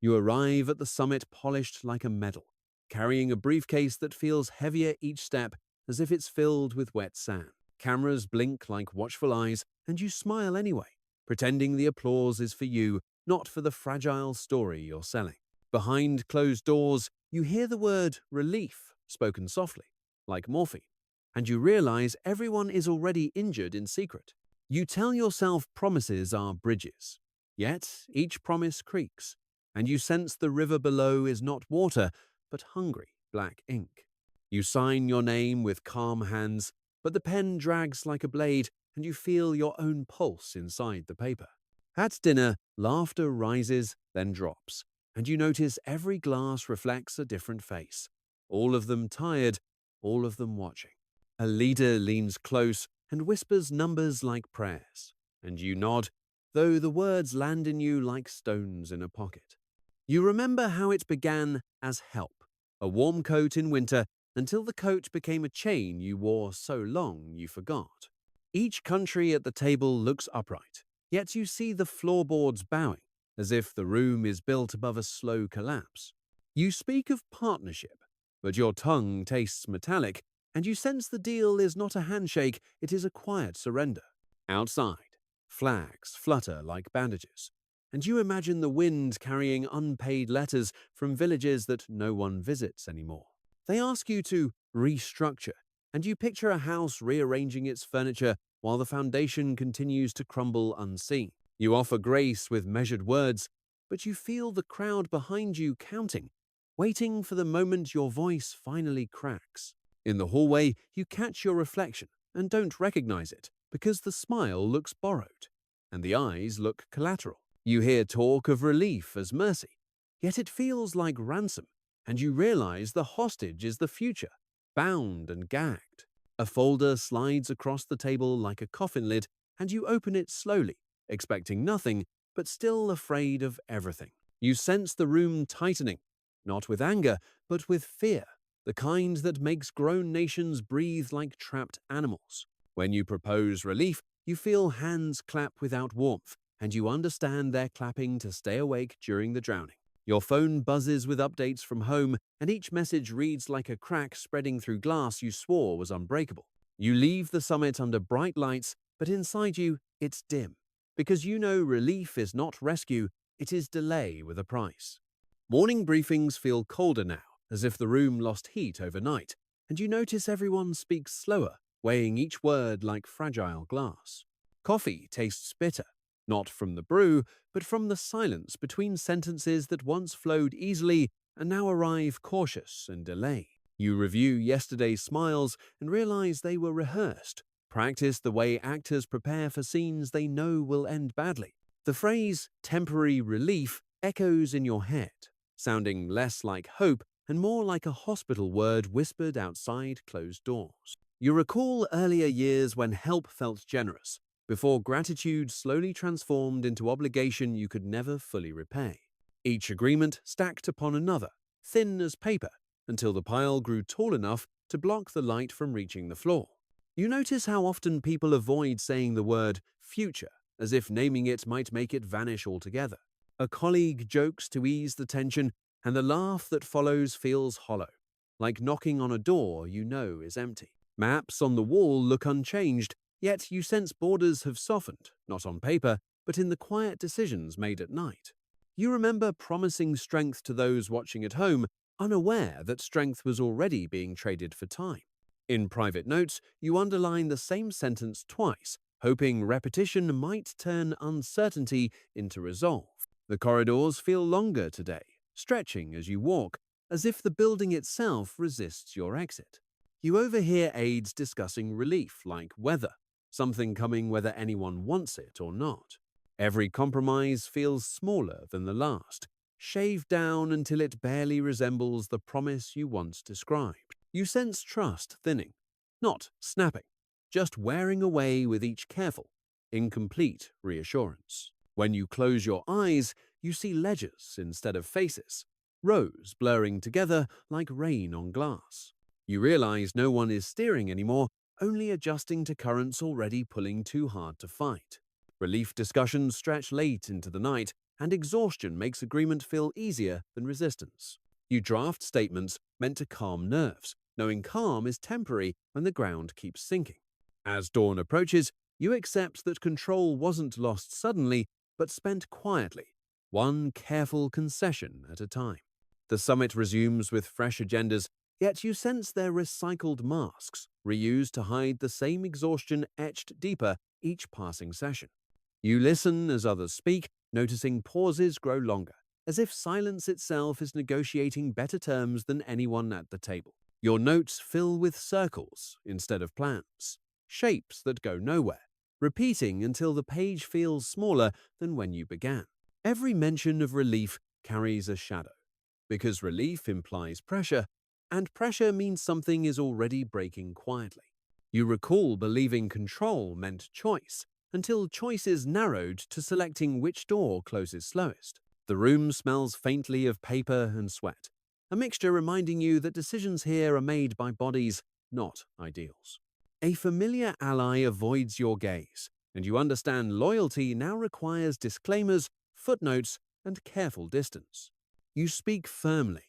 You arrive at the summit polished like a medal, carrying a briefcase that feels heavier each step as if it's filled with wet sand. Cameras blink like watchful eyes, and you smile anyway, pretending the applause is for you, not for the fragile story you're selling. Behind closed doors, you hear the word relief spoken softly, like morphine, and you realize everyone is already injured in secret. You tell yourself promises are bridges, yet each promise creaks, and you sense the river below is not water, but hungry black ink. You sign your name with calm hands, but the pen drags like a blade, and you feel your own pulse inside the paper. At dinner, laughter rises, then drops, and you notice every glass reflects a different face, all of them tired, all of them watching. A leader leans close and whispers numbers like prayers, and you nod, though the words land in you like stones in a pocket. You remember how it began as help, a warm coat in winter, until the coat became a chain you wore so long you forgot. Each country at the table looks upright, yet you see the floorboards bowing, as if the room is built above a slow collapse. You speak of partnership, but your tongue tastes metallic, and you sense the deal is not a handshake, it is a quiet surrender. Outside, flags flutter like bandages, and you imagine the wind carrying unpaid letters from villages that no one visits anymore. They ask you to restructure, and you picture a house rearranging its furniture while the foundation continues to crumble unseen. You offer grace with measured words, but you feel the crowd behind you counting, waiting for the moment your voice finally cracks. In the hallway, you catch your reflection and don't recognize it because the smile looks borrowed and the eyes look collateral. You hear talk of relief as mercy, yet it feels like ransom, and you realize the hostage is the future, bound and gagged. A folder slides across the table like a coffin lid, and you open it slowly, expecting nothing, but still afraid of everything. You sense the room tightening, not with anger, but with fear, the kind that makes grown nations breathe like trapped animals. When you propose relief, you feel hands clap without warmth, and you understand they're clapping to stay awake during the drowning. Your phone buzzes with updates from home, and each message reads like a crack spreading through glass you swore was unbreakable. You leave the summit under bright lights, but inside you, it's dim, because you know relief is not rescue, it is delay with a price. Morning briefings feel colder now, as if the room lost heat overnight, and you notice everyone speaks slower, weighing each word like fragile glass. Coffee tastes bitter, not from the brew, but from the silence between sentences that once flowed easily and now arrive cautious and delayed. You review yesterday's smiles and realize they were rehearsed, practiced the way actors prepare for scenes they know will end badly. The phrase temporary relief echoes in your head, sounding less like hope and more like a hospital word whispered outside closed doors. You recall earlier years when help felt generous, before gratitude slowly transformed into obligation you could never fully repay. Each agreement stacked upon another, thin as paper, until the pile grew tall enough to block the light from reaching the floor. You notice how often people avoid saying the word future, as if naming it might make it vanish altogether. A colleague jokes to ease the tension, and the laugh that follows feels hollow, like knocking on a door you know is empty. Maps on the wall look unchanged, yet you sense borders have softened, not on paper, but in the quiet decisions made at night. You remember promising strength to those watching at home, unaware that strength was already being traded for time. In private notes, you underline the same sentence twice, hoping repetition might turn uncertainty into resolve. The corridors feel longer today, stretching as you walk, as if the building itself resists your exit. You overhear aides discussing relief like weather, something coming whether anyone wants it or not. Every compromise feels smaller than the last, shaved down until it barely resembles the promise you once described. You sense trust thinning, not snapping, just wearing away with each careful, incomplete reassurance. When you close your eyes, you see ledgers instead of faces, rows blurring together like rain on glass. You realize no one is steering anymore, only adjusting to currents already pulling too hard to fight. Relief discussions stretch late into the night, and exhaustion makes agreement feel easier than resistance. You draft statements meant to calm nerves, knowing calm is temporary when the ground keeps sinking. As dawn approaches, you accept that control wasn't lost suddenly, but spent quietly, one careful concession at a time. The summit resumes with fresh agendas, yet you sense their recycled masks, reused to hide the same exhaustion etched deeper each passing session. You listen as others speak, noticing pauses grow longer, as if silence itself is negotiating better terms than anyone at the table. Your notes fill with circles instead of plans, shapes that go nowhere, repeating until the page feels smaller than when you began. Every mention of relief carries a shadow, because relief implies pressure, and pressure means something is already breaking quietly. You recall believing control meant choice, until choice is narrowed to selecting which door closes slowest. The room smells faintly of paper and sweat, a mixture reminding you that decisions here are made by bodies, not ideals. A familiar ally avoids your gaze, and you understand loyalty now requires disclaimers, footnotes, and careful distance. You speak firmly,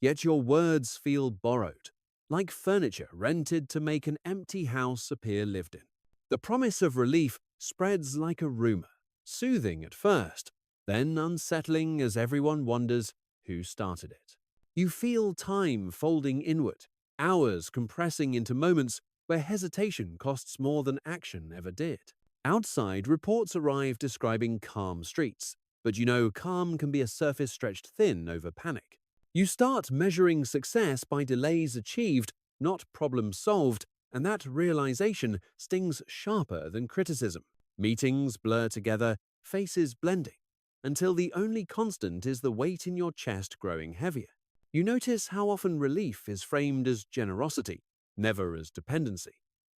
yet your words feel borrowed, like furniture rented to make an empty house appear lived in. The promise of relief spreads like a rumor, soothing at first, then unsettling as everyone wonders who started it. You feel time folding inward, hours compressing into moments where hesitation costs more than action ever did. Outside, reports arrive describing calm streets, but you know calm can be a surface stretched thin over panic. You start measuring success by delays achieved, not problems solved, and that realization stings sharper than criticism. Meetings blur together, faces blending, until the only constant is the weight in your chest growing heavier. You notice how often relief is framed as generosity, never as dependency,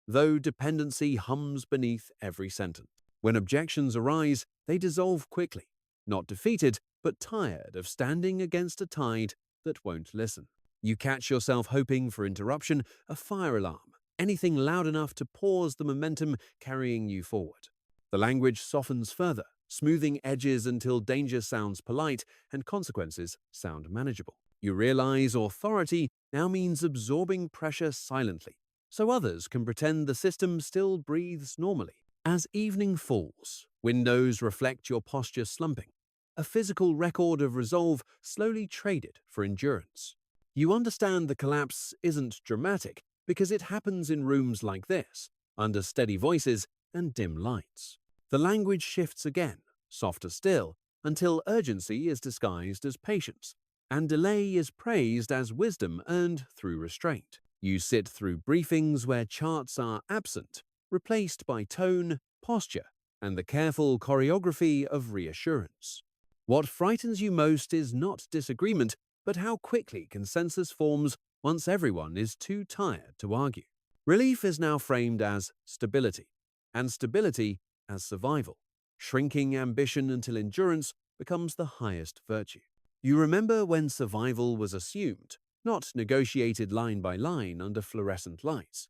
though dependency hums beneath every sentence. When objections arise, they dissolve quickly, not defeated, but tired of standing against a tide that won't listen. You catch yourself hoping for interruption, a fire alarm, anything loud enough to pause the momentum carrying you forward. The language softens further, smoothing edges until danger sounds polite and consequences sound manageable. You realize authority now means absorbing pressure silently, so others can pretend the system still breathes normally. As evening falls, windows reflect your posture slumping, a physical record of resolve slowly traded for endurance. You understand the collapse isn't dramatic because it happens in rooms like this, under steady voices and dim lights. The language shifts again, softer still, until urgency is disguised as patience, and delay is praised as wisdom earned through restraint. You sit through briefings where charts are absent, replaced by tone, posture, and the careful choreography of reassurance. What frightens you most is not disagreement, but how quickly consensus forms once everyone is too tired to argue. Relief is now framed as stability, and stability as survival, shrinking ambition until endurance becomes the highest virtue. You remember when survival was assumed, not negotiated line by line under fluorescent lights.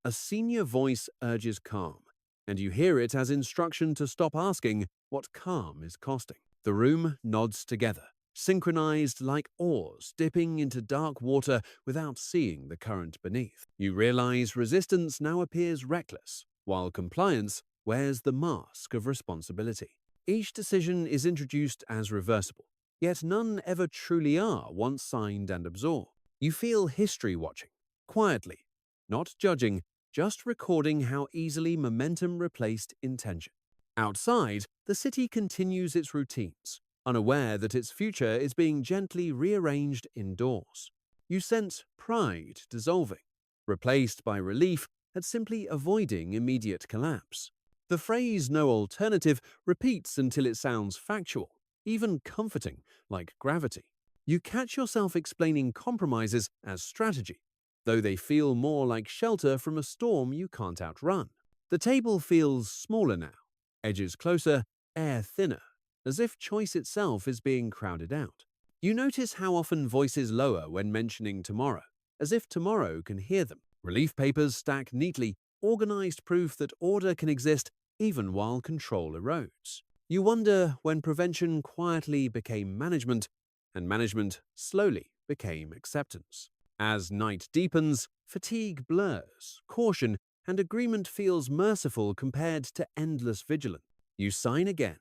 A senior voice urges calm, and you hear it as instruction to stop asking what calm is costing. The room nods together, synchronized like oars dipping into dark water without seeing the current beneath. You realize resistance now appears reckless, while compliance wears the mask of responsibility. Each decision is introduced as reversible, yet none ever truly are once signed and absorbed. You feel history watching, quietly, not judging, just recording how easily momentum replaced intention. Outside, the city continues its routines, unaware that its future is being gently rearranged indoors. You sense pride dissolving, replaced by relief at simply avoiding immediate collapse. The phrase "no alternative" repeats until it sounds factual, even comforting, like gravity. You catch yourself explaining compromises as strategy, though they feel more like shelter from a storm you can't outrun. The table feels smaller now, edges closer, air thinner, as if choice itself is being crowded out. You notice how often voices lower when mentioning tomorrow, as if tomorrow can hear them. Relief papers stack neatly, organized proof that order can exist even while control erodes. You wonder when prevention quietly became management, and management slowly became acceptance. As night deepens, fatigue blurs, caution and agreement feels merciful compared to endless vigilance. You sign again,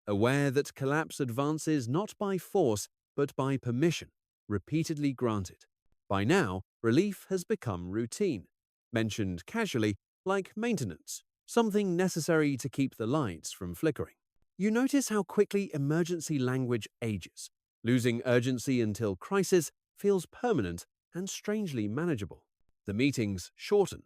aware that collapse advances not by force but by permission, repeatedly granted. By now, relief has become routine, mentioned casually like maintenance, something necessary to keep the lights from flickering. You notice how quickly emergency language ages, losing urgency until crisis feels permanent and strangely manageable. The meetings shorten,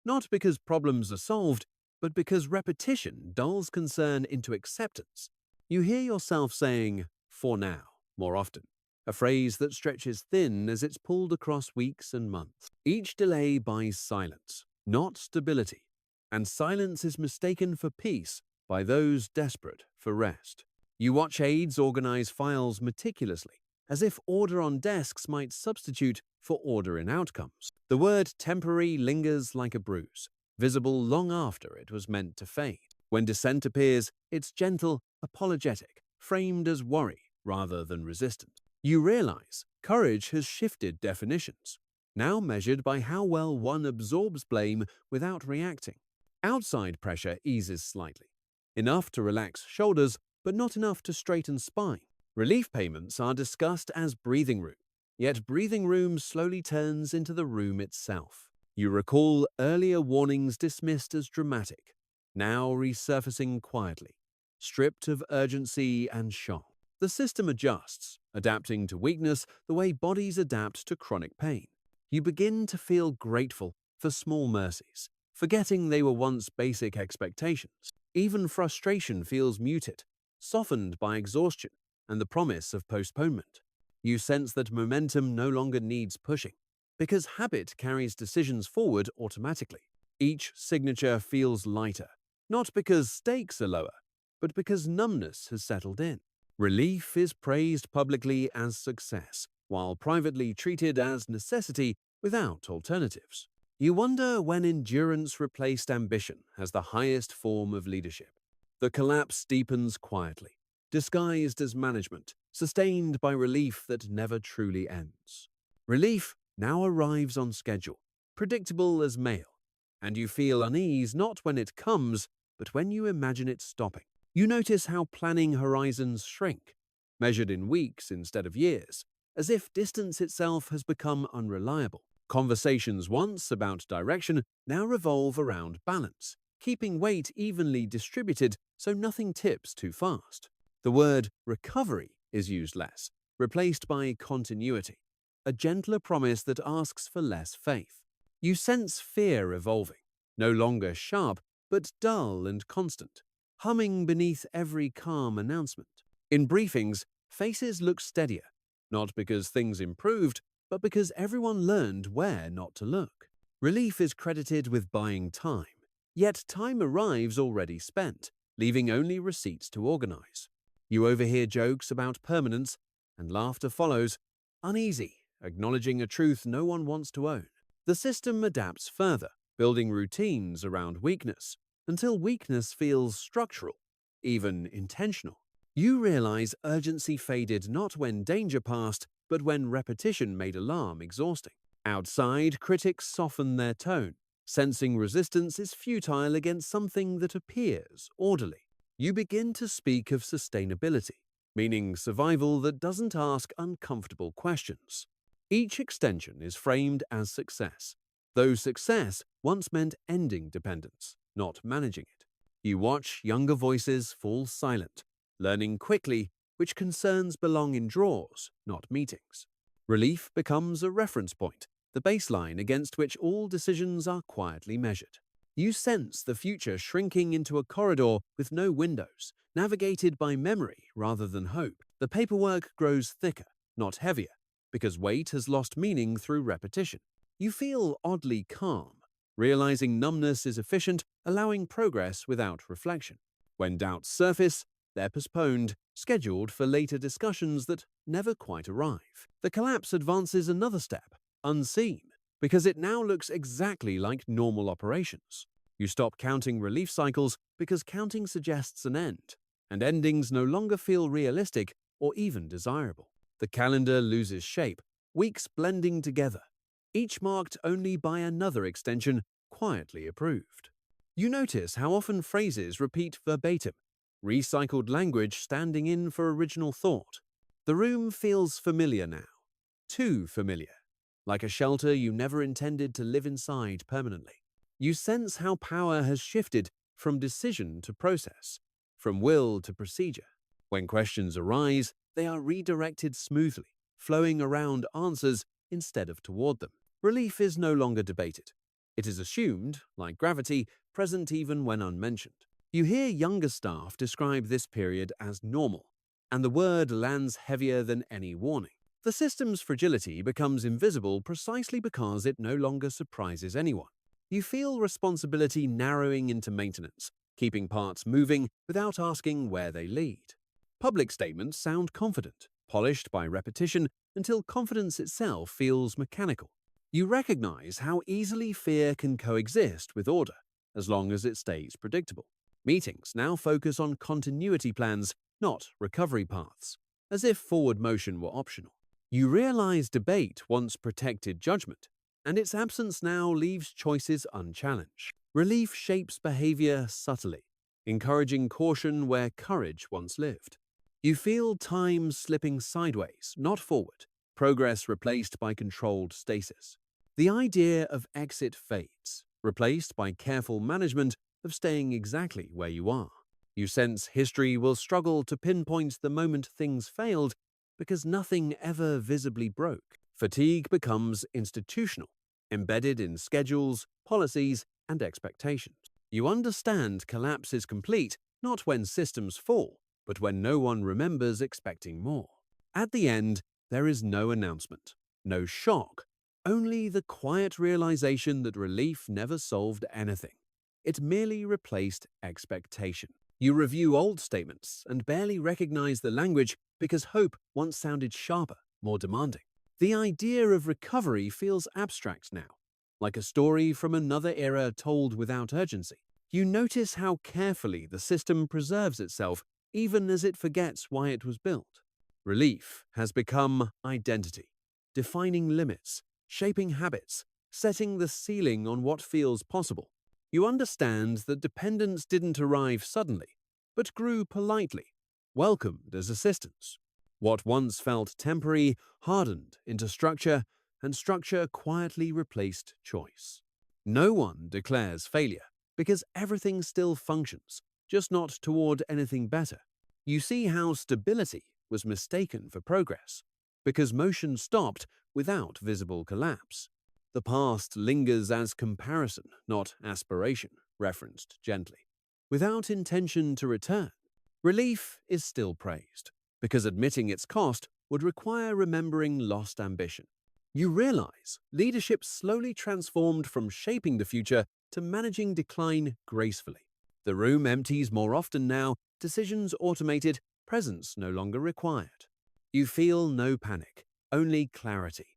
not because problems are solved, but because repetition dulls concern into acceptance. You hear yourself saying, "for now," more often, a phrase that stretches thin as it's pulled across weeks and months. Each delay buys silence, not stability, and silence is mistaken for peace by those desperate for rest. You watch aides organize files meticulously, as if order on desks might substitute for order in outcomes. The word temporary lingers like a bruise, visible long after it was meant to fade. When dissent appears, it's gentle, apologetic, framed as worry rather than resistance. You realize courage has shifted definitions, now measured by how well one absorbs blame without reacting. Outside pressure eases slightly, enough to relax shoulders, but not enough to straighten spine. Relief payments are discussed as breathing room, yet breathing room slowly turns into the room itself. You recall earlier warnings dismissed as dramatic, now resurfacing quietly, stripped of urgency and shock. The system adjusts, adapting to weakness the way bodies adapt to chronic pain. You begin to feel grateful for small mercies, forgetting they were once basic expectations. Even frustration feels muted, softened by exhaustion and the promise of postponement. You sense that momentum no longer needs pushing, because habit carries decisions forward automatically. Each signature feels lighter, not because stakes are lower, but because numbness has settled in. Relief is praised publicly as success, while privately treated as necessity without alternatives. You wonder when endurance replaced ambition as the highest form of leadership. The collapse deepens quietly, disguised as management, sustained by relief that never truly ends. Relief now arrives on schedule, predictable as mail, and you feel unease not when it comes, but when you imagine it stopping. You notice how planning horizons shrink, measured in weeks instead of years, as if distance itself has become unreliable. Conversations once about direction now revolve around balance, keeping weight evenly distributed so nothing tips too fast. The word recovery is used less, replaced by continuity, a gentler promise that asks for less faith. You sense fear evolving, no longer sharp, but dull and constant, humming beneath every calm announcement. In briefings, faces look steadier, not because things improved, but because everyone learned where not to look. Relief is credited with buying time, yet time arrives already spent, leaving only receipts to organize. You overhear jokes about permanence, and laughter follows, uneasy, acknowledging a truth no one wants to own. The system adapts further, building routines around weakness, until weakness feels structural, even intentional. You realize urgency faded not when danger passed, but when repetition made alarm exhausting. Outside, critics soften their tone, sensing resistance is futile against something that appears orderly. You begin to speak of sustainability, meaning survival that doesn't ask uncomfortable questions. Each extension is framed as success, though success once meant ending dependence, not managing it. You watch younger voices fall silent, learning quickly which concerns belong in drawers, not meetings. Relief becomes a reference point, the baseline against which all decisions are quietly measured. You sense the future shrinking into a corridor with no windows, navigated by memory rather than hope. The paperwork grows thicker, not heavier, because weight has lost meaning through repetition. You feel oddly calm, realizing numbness is efficient, allowing progress without reflection. When doubts surface, they're postponed, scheduled for later discussions that never quite arrive. The collapse advances another step, unseen, because it now looks exactly like normal operations. You stop counting relief cycles because counting suggests an end, and endings no longer feel realistic or even desirable. The calendar loses shape, weeks blending together, each marked only by another extension quietly approved. You notice how often phrases repeat verbatim, recycled language standing in for original thought. The room feels familiar now, too familiar, like a shelter you never intended to live inside permanently. You sense how power has shifted from decision to process, from will to procedure. When questions arise, they are redirected smoothly, flowing around answers instead of toward them. Relief is no longer debated. It is assumed, like gravity, present even when unmentioned. You hear younger staff describe this period as normal, and the word lands heavier than any warning. The system's fragility becomes invisible precisely because it no longer surprises anyone. You feel responsibility narrowing into maintenance, keeping parts moving without asking where they lead. Public statements sound confident, polished by repetition until confidence itself feels mechanical. You recognize how easily fear can coexist with order, as long as it stays predictable. Meetings now focus on continuity plans, not recovery paths, as if forward motion were optional. You realize debate once protected judgment, and its absence now leaves choices unchallenged. Relief shapes behavior subtly, encouraging caution where courage once lived. You feel time slipping sideways, not forward, progress replaced by controlled stasis. The idea of exit fades, replaced by careful management of staying exactly where you are. You sense history will struggle to pinpoint the moment things failed because nothing ever visibly broke. Fatigue becomes institutional, embedded in schedules, policies, and expectations. You understand collapse is complete not when systems fall, but when no one remembers expecting more. At the end, there is no announcement, no shock, only the quiet realization that relief never solved anything. It merely replaced expectation. You review old statements and barely recognize the language because hope once sounded sharper, more demanding. The idea of recovery feels abstract now, like a story from another era told without urgency. You notice how carefully the system preserves itself even as it forgets why it was built. Relief has become identity, defining limits, shaping habits, setting the ceiling on what feels possible. You understand that dependence didn't arrive suddenly, but grew politely, welcomed as assistance. What once felt temporary hardened into structure, and structure quietly replaced choice. No one declares failure, because everything still functions, just not toward anything better. You see how stability was mistaken for progress, because motion stopped without visible collapse. The past lingers as comparison, not aspiration, referenced gently, without intention to return. Relief is still praised, because admitting its cost would require remembering lost ambition. You realize leadership slowly transformed from shaping the future to managing decline gracefully. The room empties more often now, decisions automated, presence no longer required. You feel no panic, only clarity,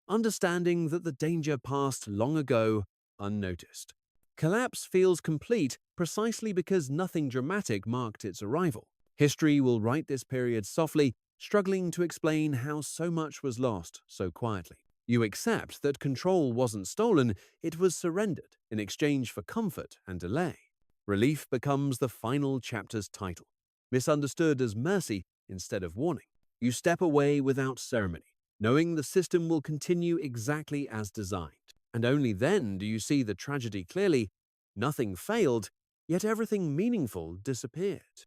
understanding that the danger passed long ago, unnoticed. Collapse feels complete precisely because nothing dramatic marked its arrival. History will write this period softly, struggling to explain how so much was lost so quietly. You accept that control wasn't stolen, it was surrendered in exchange for comfort and delay. Relief becomes the final chapter's title, misunderstood as mercy instead of warning. You step away without ceremony, knowing the system will continue exactly as designed. And only then do you see the tragedy clearly. Nothing failed, yet everything meaningful disappeared.